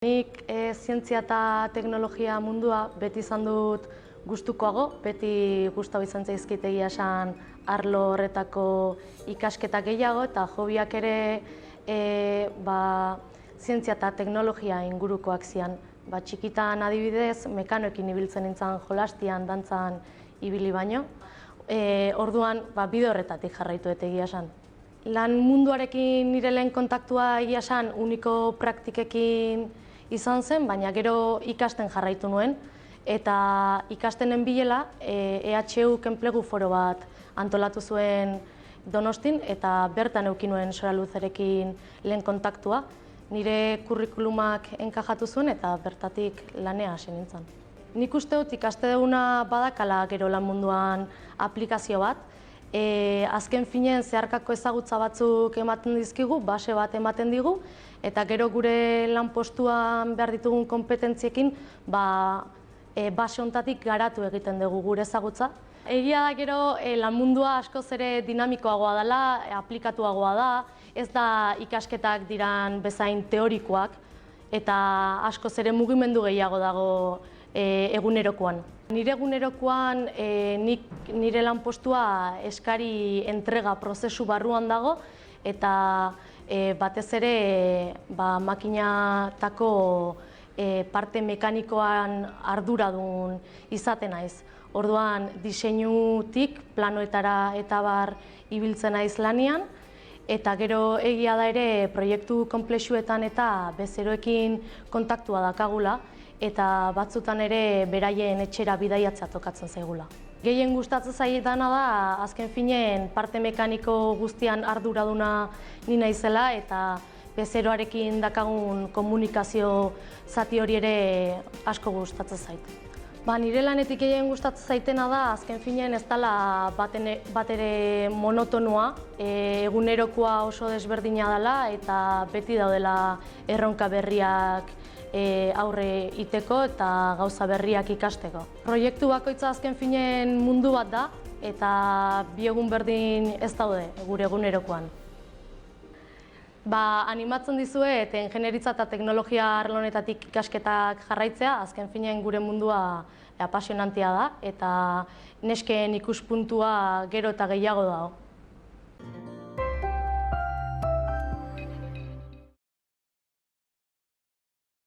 Nik zientzia eta teknologia mundua beti izan dut gustukoago, beti gustatu izan zaizkit egia esan arlo horretako ikasketak gehiago eta hobiak ere zientzia eta teknologia ingurukoak zian. Txikitan adibidez, mekanoekin ibiltzen nintzen jolastian, dantzan ibili baino. Orduan bide horretatik jarraitu dut egia esan. Lan munduarekin nire lehen kontaktua egia esan uniko praktikekin izan zen, baina gero ikasten jarraitu nuen, eta ikastenen bilela EHUk enplegu foro bat antolatu zuen Donostin, eta bertan eduki nuen Sora Luzerekin lehen kontaktua. Nire kurrikulumak enkajatu zuen eta bertatik lanea hasi nintzen. Nik uste dut ikaste duguna badakala gero lan munduan aplikazio bat. Azken finean zeharkako ezagutza batzuk ematen dizkigu, base bat ematen digu, eta gero gure lanpostuan behar ditugun kompetentziekin base honetatik garatu egiten dugu gure ezagutza. Egia da gero lan mundua askoz ere dinamikoagoa dela, aplikatuagoa da, ez da ikasketak diran bezain teorikoak, eta askoz ere mugimendu gehiago dago egunerokoan. Nire egunerokoan nire lanpostua eskari entrega prozesu barruan dago, eta batez ere makinatako parte mekanikoan arduradun izaten naiz. Orduan diseinutik planoetara eta bar ibiltzen naiz lanian, eta gero egia da ere proiektu konplexuetan eta bezeroekin kontaktua dakagula, eta batzutan ere beraien etxera bidaiatzea tokatzen zaigula. Gehien gustatzen zaidana da, azken finean parte mekaniko guztian arduraduna ni naizela, eta bezeroarekin dakagun komunikazio zati hori ere asko gustatzen zait. Nire lanetik gehien gustatzen zaitena da, azken finean ez dela bat ere monotonua, egunerokoa oso desberdina dela eta beti daudela erronka berriak aurre iteko eta gauza berriak ikasteko. Proiektu bakoitza azken finean mundu bat da, eta bi egun berdin ez daude gure egunerokoan. Animatzen dizuet ingenieritza eta teknologia arlo honetatik ikasketak jarraitzea, azken finean gure mundua apasionantea da, eta nesken ikuspuntua gero eta gehiago dago.